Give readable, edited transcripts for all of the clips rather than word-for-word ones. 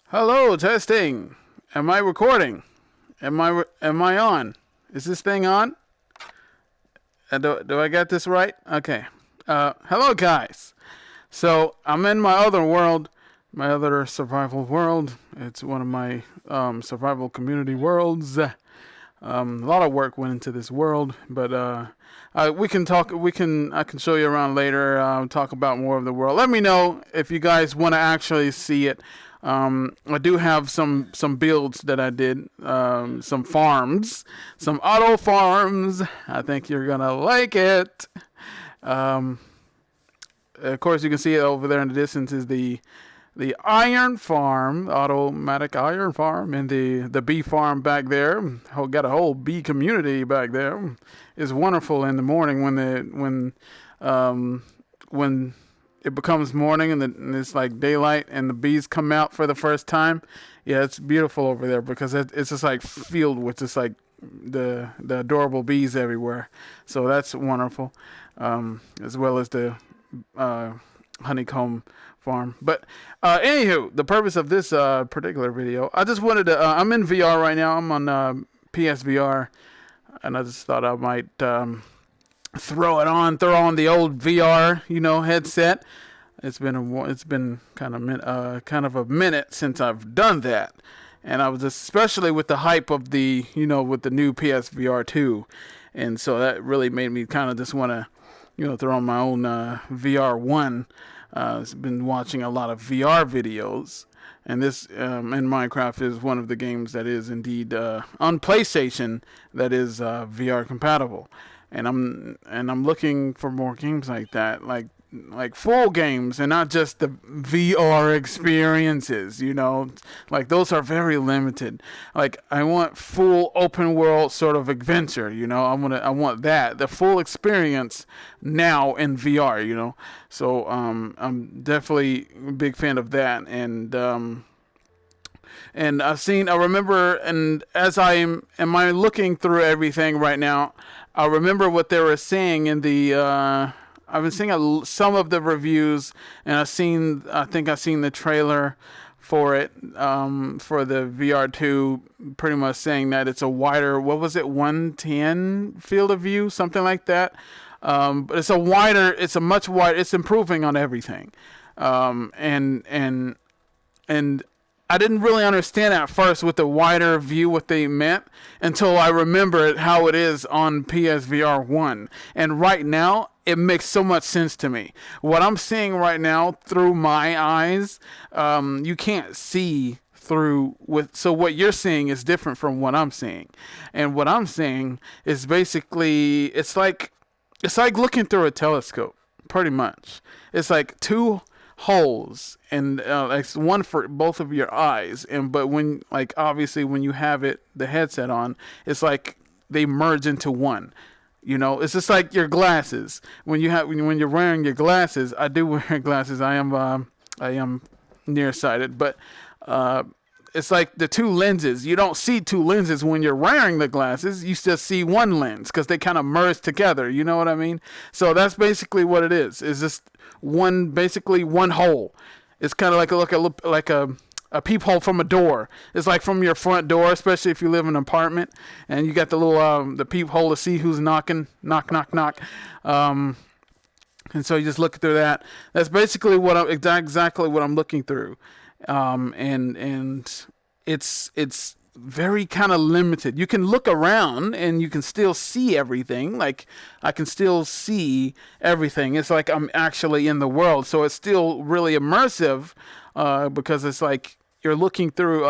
Hello, testing. Am I recording? Am I on? Is this thing on? Do I get this right? Okay. Hello, guys. So I'm in my other world, my other survival world. It's one of my survival community worlds. A lot of work went into this world, but we can talk. I can show you around later. Talk about more of the world. Let me know if you guys want to actually see it. I do have some builds that I did. Some farms, some auto farms. I think you're gonna like it. Um, of course, you can see it over there in the distance is the iron farm, automatic iron farm, and the bee farm back there. Got a whole bee community back there. It's wonderful in the morning when it becomes morning and it's like daylight and the bees come out for the first time. Yeah, it's beautiful over there because it's just like filled with just like the adorable bees everywhere. So that's wonderful, as well as the uh, honeycomb farm. But anywho, the purpose of this particular video, I just wanted to. I'm in VR right now. I'm on PSVR, and I just thought I might throw on the old VR, headset. It's been kind of a minute since I've done that, and I was especially with the hype of with the new PSVR2, and so that really made me kind of just want to throw on my own VR1. I've been watching a lot of VR videos, and this and Minecraft is one of the games that is indeed on PlayStation that is VR compatible, and I'm looking for more games like that, like full games and not just the VR experiences, like those are very limited. Like I want full open world sort of adventure, I want that, the full experience now in VR. So I'm definitely a big fan of that, and I remember, and as am I looking through everything right now, I remember what they were saying in the I've been seeing some of the reviews, and I think I've seen the trailer for it, for the VR2, pretty much saying that it's a wider, what was it, 110 field of view, something like that. But it's a much wider, it's improving on everything. And I didn't really understand at first with the wider view what they meant until I remembered how it is on PSVR 1. And right now, it makes so much sense to me. What I'm seeing right now through my eyes, you can't see through so what you're seeing is different from what I'm seeing. And what I'm seeing is basically it's like looking through a telescope, pretty much. It's like two holes, and like one for both of your eyes, and but when, like, obviously when you have the headset on, it's like they merge into one. It's just like your glasses. When you're wearing your glasses, I do wear glasses. I am nearsighted, but it's like the two lenses. You don't see two lenses when you're wearing the glasses. You just see one lens because they kind of merge together. You know what I mean? So that's basically what it is. It's just basically one hole. It's kind of like a peephole from a door. It's like from your front door, especially if you live in an apartment and you got the little the peephole to see who's knocking, knock, knock, knock. And so you just look through that. That's basically exactly what I'm looking through. And it's very kind of limited. You can look around and you can still see everything. Like I can still see everything. It's like I'm actually in the world. So it's still really immersive, because it's like you're looking through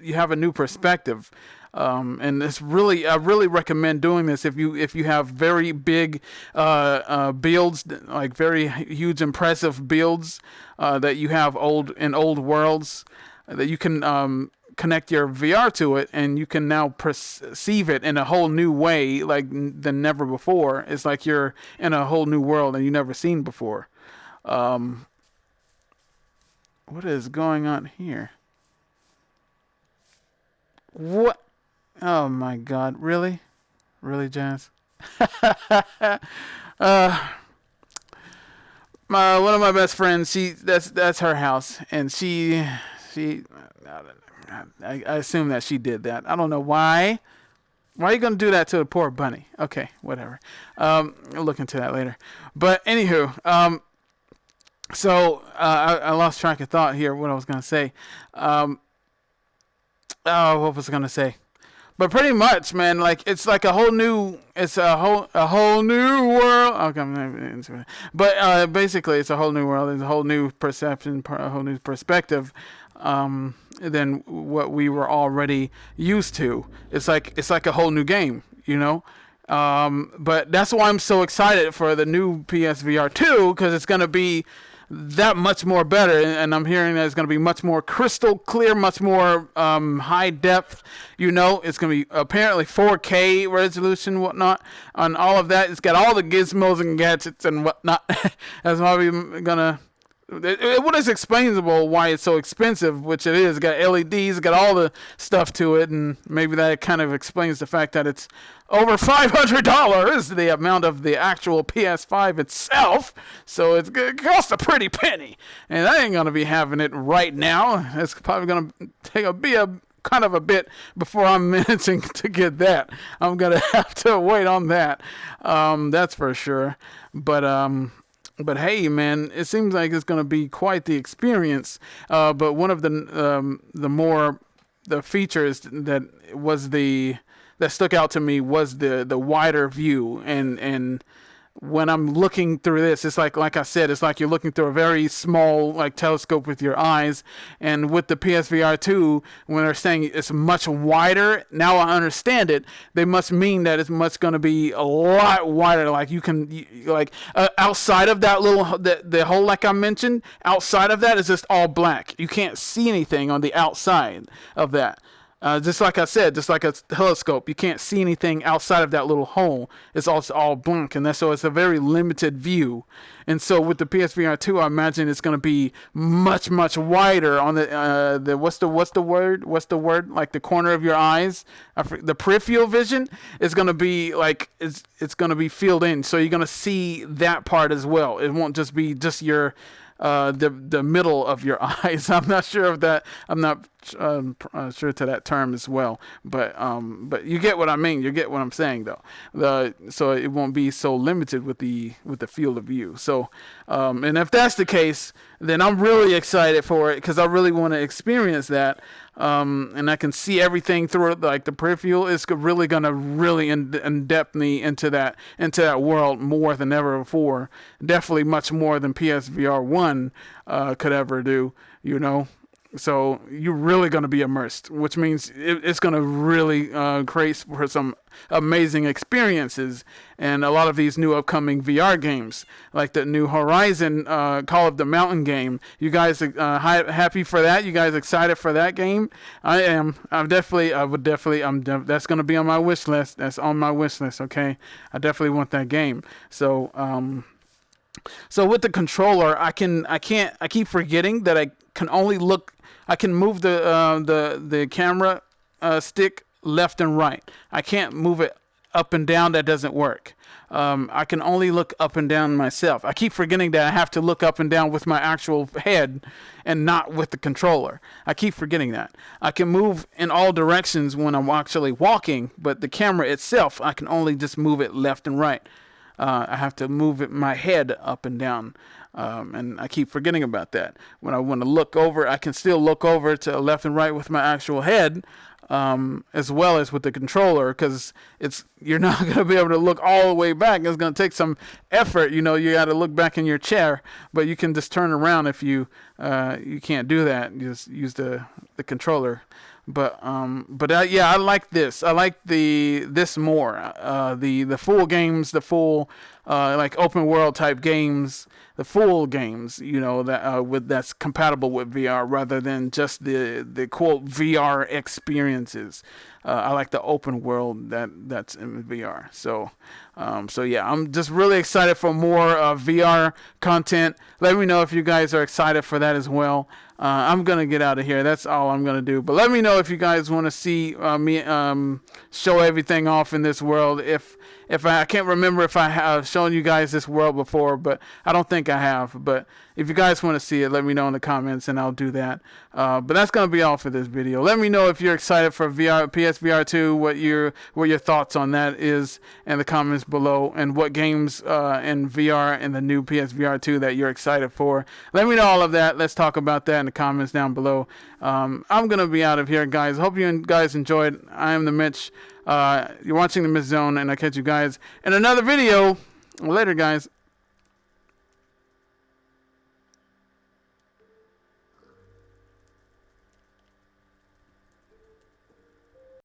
you have a new perspective. And I really recommend doing this if you have very big builds, like very huge, impressive builds that you have old worlds, that you can connect your VR to it, and you can now perceive it in a whole new way, than never before. It's like you're in a whole new world and you never seen before. What is going on here? What? Oh my God! Really, Jazz? One of my best friends. That's her house, and she I assume that she did that. I don't know why. Why are you going to do that to the poor bunny? Okay, whatever. I'll look into that later. But anywho, so I lost track of thought here. What I was going to say. What was I going to say? But pretty much, man, like it's like a whole new, it's a whole new world. Okay, but basically, it's a whole new world. There's a whole new perception, a whole new perspective than what we were already used to. It's like a whole new game, you know. But that's why I'm so excited for the new PSVR2 because it's gonna be that much more better, and I'm hearing that it's going to be much more crystal clear, much more high depth. You know, it's going to be apparently 4K resolution, whatnot, on all of that. It's got all the gizmos and gadgets and whatnot. That's why we're gonna. What is explainable why it's so expensive, which it is. It's got LEDs, it's got all the stuff to it, and maybe that kind of explains the fact that it's over $500, the amount of the actual PS5 itself. So it costs a pretty penny, and I ain't gonna be having it right now. It's probably gonna be a kind of a bit before I'm managing to get that. I'm gonna have to wait on that. That's for sure. But hey, man, it seems like it's going to be quite the experience. But one of the features that stuck out to me was the wider view, and when I'm looking through this, it's like I said, it's like you're looking through a very small like telescope with your eyes. And with the PSVR 2, when they're saying it's much wider, now I understand it. They must mean that it's much going to be a lot wider. Like you can outside of that little the hole, like I mentioned, outside of that is just all black. You can't see anything on the outside of that. Just like I said, just like a telescope, you can't see anything outside of that little hole. It's also all blank, and so it's a very limited view. And so with the PSVR 2, I imagine it's going to be much, much wider on the what's the word? Like the corner of your eyes, the peripheral vision is going to be like it's going to be filled in, so you're going to see that part as well. It won't just be just your the middle of your eyes. I'm not sure of that. I'm not sure to that term as well. But you get what I mean. You get what I'm saying though. So it won't be so limited with the field of view. So and if that's the case, then I'm really excited for it because I really want to experience that. And I can see everything through it, like the peripheral is really going to really in-depth me into that world more than ever before. Definitely much more than PSVR 1 could ever do, you know. So you're really going to be immersed, which means it's going to really create for some amazing experiences. And a lot of these new upcoming VR games, like the new Horizon Call of the Mountain game, you guys happy for that? You guys excited for that game? I am. That's going to be on my wish list. That's on my wish list. Okay, I definitely want that game. So with the controller, I keep forgetting that I can only look. I can move the camera stick left and right. I can't move it up and down. That doesn't work. I can only look up and down myself. I keep forgetting that I have to look up and down with my actual head and not with the controller. I keep forgetting that. I can move in all directions when I'm actually walking, but the camera itself, I can only just move it left and right. I have to move my head up and down. And I keep forgetting about that. When I want to look over, I can still look over to left and right with my actual head, as well as with the controller, because you're not going to be able to look all the way back. It's going to take some effort. You know, you got to look back in your chair, but you can just turn around if you can't do that. You just use the controller. But yeah, I like this. I like this more. The full games, the full like open world type games, the full games, you know, that that's compatible with VR rather than just the quote VR experiences. I like the open world that's in VR. So yeah, I'm just really excited for more VR content. Let me know if you guys are excited for that as well. I'm gonna get out of here. That's all I'm gonna do. But let me know if you guys want to see me show everything off in this world. If I can't remember if I have shown you guys this world before, but I don't think I have. But if you guys want to see it, let me know in the comments, and I'll do that. But that's gonna be all for this video. Let me know if you're excited for PSVR2, what your thoughts on that is in the comments below, and what games in VR and the new PSVR2 that you're excited for. Let me know all of that. Let's talk about that in the comments down below. I'm gonna be out of here, guys. Hope you guys enjoyed. I am the Mitch. You're watching the Mitch Zone, and I'll catch you guys in another video. Later, guys.